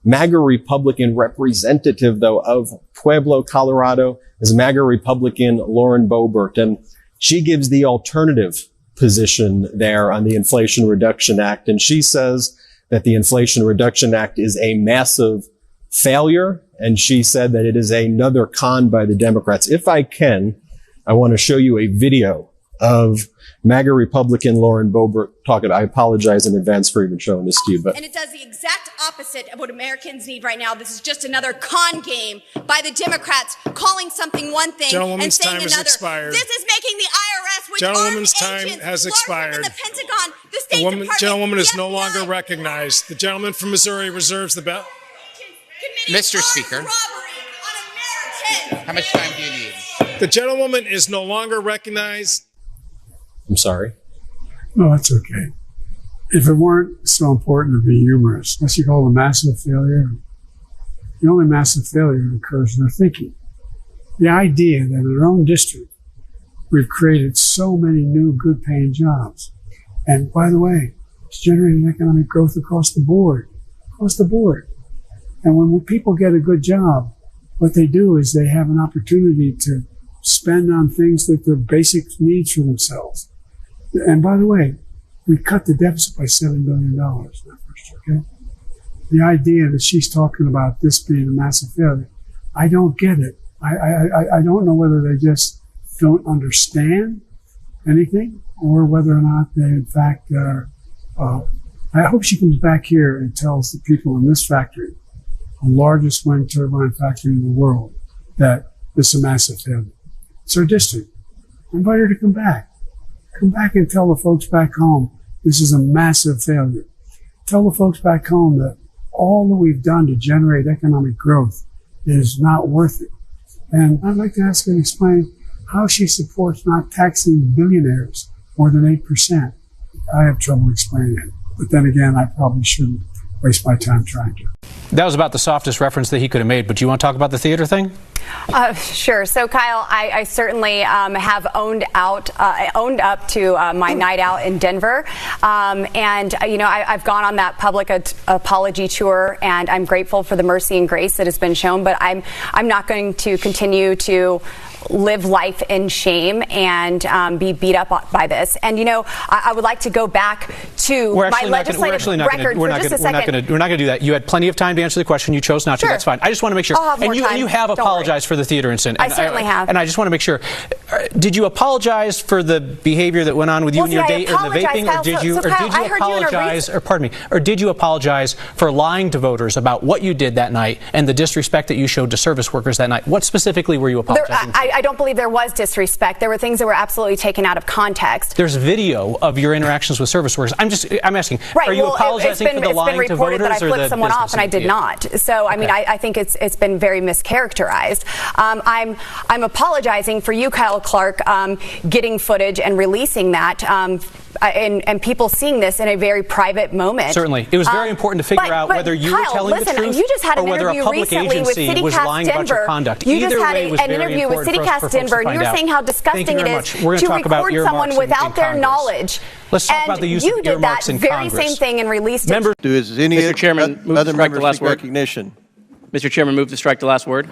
MAGA Republican representative, though, of Pueblo, Colorado, is MAGA Republican Lauren Boebert. And she gives the alternative position there on the Inflation Reduction Act. And she says that the Inflation Reduction Act is a massive failure. And she said that it is another con by the Democrats. If I can, I want to show you a video of MAGA Republican Lauren Boebert talking. I apologize in advance for even showing this to you, but. And it does the exact opposite of what Americans need right now. This is just another con game by the Democrats, calling something one thing and saying another. Expired. This is making the IRS, which Gentlewoman's armed time has agents, expired. the Pentagon, the State Department, Gentlewoman is the no FBI. longer recognized. The gentleman from Missouri reserves the ballot. Mr. Speaker. How much time do you need? The gentlewoman is no longer recognized. I'm sorry. No, that's okay. If it weren't so important to be humorous, what you call a massive failure, the only massive failure occurs in their thinking. The idea that in our own district, we've created so many new good paying jobs. And by the way, it's generating economic growth across the board. And when people get a good job, what they do is they have an opportunity to spend on things that they're basic needs for themselves. And by the way, we cut the deficit by $7 billion in that first year, okay? The idea that she's talking about this being a massive failure, I don't get it. I don't know whether they just don't understand anything or whether or not they, in fact, are. I hope she comes back here and tells the people in this factory, the largest wind turbine factory in the world, that this is a massive failure. It's our district. Invite her to come back. Come back and tell the folks back home this is a massive failure. Tell the folks back home that all that we've done to generate economic growth is not worth it. And I'd like to ask her to explain how she supports not taxing billionaires more than 8%. I have trouble explaining it. But then again, I probably shouldn't waste my time trying to. That was about the softest reference that he could have made. But do you want to talk about the theater thing? Sure. So, Kyle, I certainly have owned up to my night out in Denver. I've gone on that public apology tour, and I'm grateful for the mercy and grace that has been shown. But I'm not going to continue to live life in shame and be beat up by this. And, I would like to go back to my legislative record for just a second. We're not going to do that. You had plenty of time to answer the question. You chose not to. Sure. That's fine. I just want to make sure. I'll have more time. And you have apologized for the theater incident. I certainly have. And I just want to make sure. Did you apologize for the behavior that went on with you and your date or the vaping? Kyle, or did you did you apologize for lying to voters about what you did that night and the disrespect that you showed to service workers that night? What specifically were you apologizing for? I don't believe there was disrespect. There were things that were absolutely taken out of context. There's video of your interactions with service workers. I'm asking, right, are you apologizing for the lying to voters? That I flipped someone off, and I did not. So, I mean, I think it's been very mischaracterized. I'm apologizing for you, Kyle Clark, getting footage and releasing that, and people seeing this in a very private moment. Certainly. It was very important to figure out whether you were telling the truth you just had or an whether a public agency was lying about your conduct. You just had an interview with CityCast Denver, and you were saying how disgusting it is to record someone without their knowledge. Let's talk about the use of earmarks in Congress. You did that very same thing and released it. Mr. Chairman, move to strike the last word. Mr. Chairman, move to strike the last word.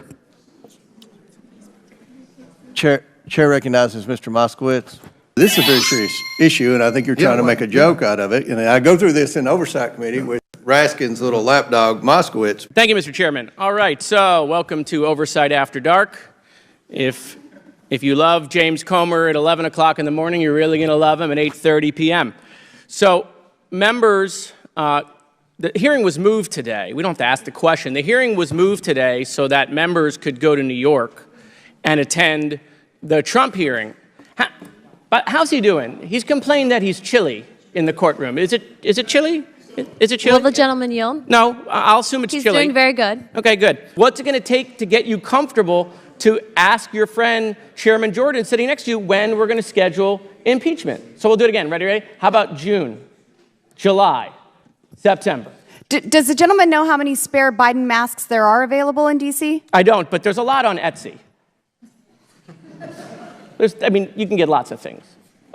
Chair recognizes Mr. Moskowitz. This is a very serious issue, and I think you're trying to make a joke out of it. And I go through this in Oversight Committee with Raskin's little lapdog, Moskowitz. Thank you, Mr. Chairman. All right, so welcome to Oversight After Dark. If you love James Comer at 11 o'clock in the morning, you're really going to love him at 8:30 p.m. So, members, the hearing was moved today. We don't have to ask the question. The hearing was moved today so that members could go to New York and attend the Trump hearing. But how's he doing? He's complained that he's chilly in the courtroom. Is it chilly? Is it chilly? Will the gentleman yield? No, I'll assume it's He's chilly. He's doing very good. Okay, good. What's it going to take to get you comfortable to ask your friend Chairman Jordan sitting next to you when we're going to schedule impeachment? So we'll do it again. Ready? How about June, July, September? Does the gentleman know how many spare Biden masks there are available in D.C.? I don't, but there's a lot on Etsy. You can get lots of things.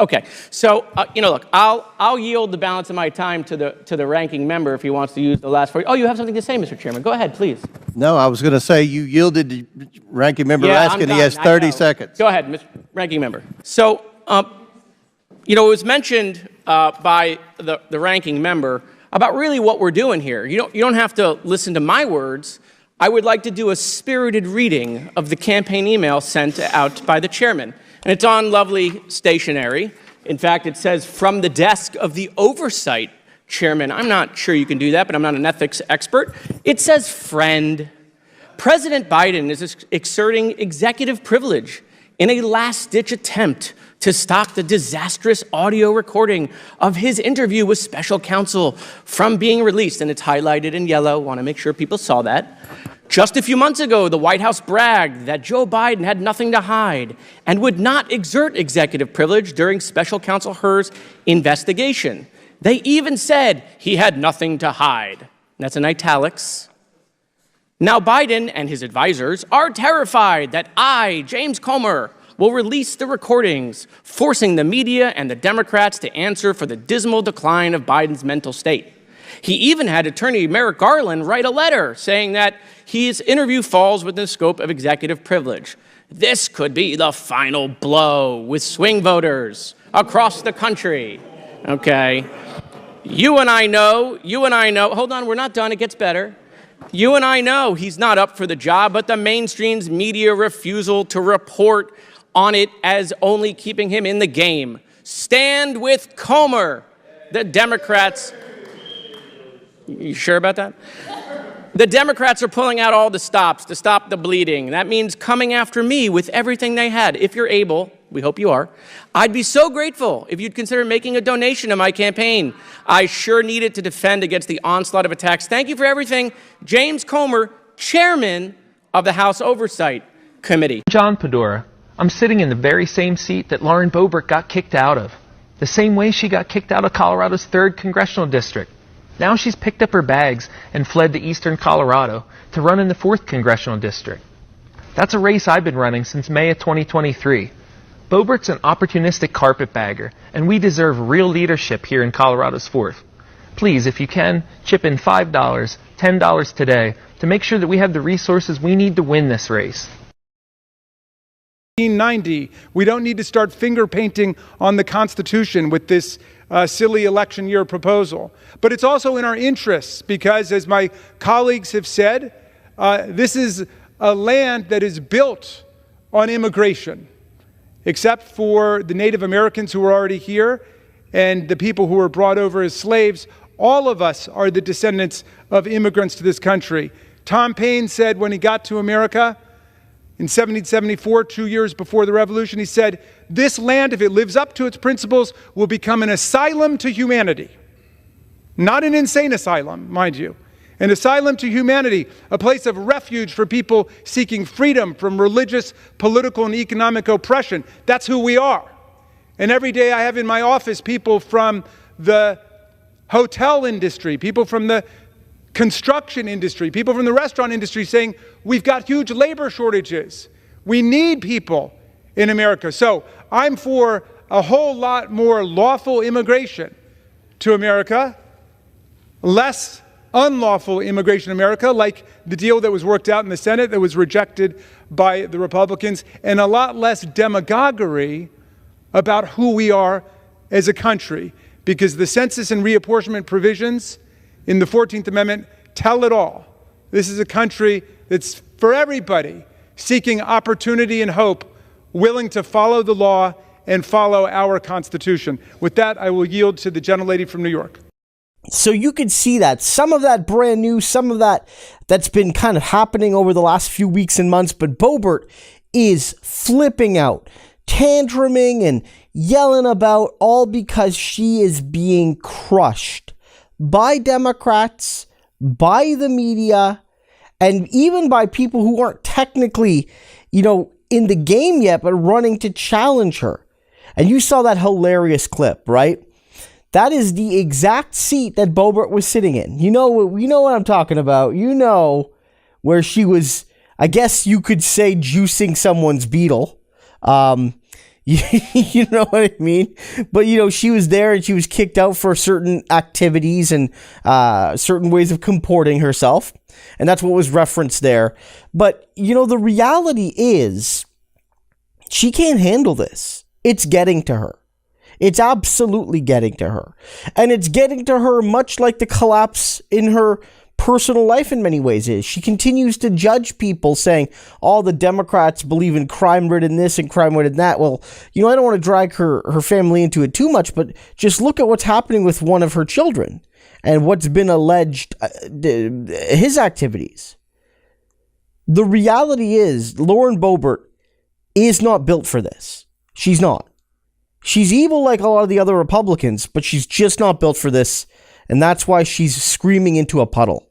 Okay, so look, I'll yield the balance of my time to the ranking member if he wants to use the last 40. Oh, you have something to say, Mr. Chairman? Go ahead, please. No, I was going to say you yielded to Ranking Member Raskin. He has 30 seconds. Go ahead, Mr. Ranking Member. So, it was mentioned by the ranking member about really what we're doing here. You don't have to listen to my words. I would like to do a spirited reading of the campaign email sent out by the chairman. And it's on lovely stationery. In fact, it says, from the desk of the oversight chairman. I'm not sure you can do that, but I'm not an ethics expert. It says, friend. President Biden is exerting executive privilege in a last-ditch attempt to stop the disastrous audio recording of his interview with special counsel from being released. And it's highlighted in yellow. Want to make sure people saw that. Just a few months ago, the White House bragged that Joe Biden had nothing to hide and would not exert executive privilege during special counsel Hur's investigation. They even said he had nothing to hide. That's in italics. Now Biden and his advisors are terrified that I, James Comer, will release the recordings, forcing the media and the Democrats to answer for the dismal decline of Biden's mental state. He even had attorney Merrick Garland write a letter saying that his interview falls within the scope of executive privilege. This could be the final blow with swing voters across the country. Okay. You and I know, hold on, we're not done, it gets better. You and I know he's not up for the job, but the mainstream's media refusal to report on it as only keeping him in the game. Stand with Comer. The Democrats... You sure about that? The Democrats are pulling out all the stops to stop the bleeding. That means coming after me with everything they had. If you're able, we hope you are, I'd be so grateful if you'd consider making a donation to my campaign. I sure need it to defend against the onslaught of attacks. Thank you for everything. James Comer, chairman of the House Oversight Committee. John Pedora. I'm sitting in the very same seat that Lauren Boebert got kicked out of. The same way she got kicked out of Colorado's 3rd Congressional District. Now she's picked up her bags and fled to eastern Colorado to run in the 4th Congressional District. That's a race I've been running since May of 2023. Boebert's an opportunistic carpetbagger, and we deserve real leadership here in Colorado's 4th. Please, if you can, chip in $5, $10 today to make sure that we have the resources we need to win this race. 1990. We don't need to start finger painting on the Constitution with this silly election year proposal. But it's also in our interests because, as my colleagues have said, this is a land that is built on immigration, except for the Native Americans who are already here and the people who were brought over as slaves. All of us are the descendants of immigrants to this country. Tom Paine said when he got to America, in 1774, 2 years before the Revolution, he said, this land, if it lives up to its principles, will become an asylum to humanity. Not an insane asylum, mind you. An asylum to humanity, a place of refuge for people seeking freedom from religious, political, and economic oppression. That's who we are. And every day I have in my office people from the hotel industry, people from the construction industry, people from the restaurant industry saying, we've got huge labor shortages. We need people in America. So I'm for a whole lot more lawful immigration to America, less unlawful immigration to America, like the deal that was worked out in the Senate that was rejected by the Republicans, and a lot less demagoguery about who we are as a country, because the census and reapportionment provisions in the 14th Amendment tell it all. This is a country that's for everybody, seeking opportunity and hope, willing to follow the law and follow our Constitution. With that, I will yield to the gentlelady from New York. So you could see that some of that brand new, some of that's been kind of happening over the last few weeks and months, but Boebert is flipping out, tantruming and yelling about, all because she is being crushed by Democrats, by the media, and even by people who aren't technically, in the game yet, but running to challenge her. And you saw that hilarious clip, right? That is the exact seat that Boebert was sitting in. You know what I'm talking about. Where she was, I guess you could say, juicing someone's beetle. You know what I mean? But, she was there and she was kicked out for certain activities and certain ways of comporting herself. And that's what was referenced there. But, the reality is she can't handle this. It's getting to her. It's absolutely getting to her. And it's getting to her much like the collapse in her personal life in many ways is. She continues to judge people saying, all the Democrats believe in crime-ridden this and crime-ridden that. Well, I don't want to drag her family into it too much, but just look at what's happening with one of her children and what's been alleged, his activities. The reality is, Lauren Boebert is not built for this. She's not. She's evil like a lot of the other Republicans, but she's just not built for this, and that's why she's screaming into a puddle.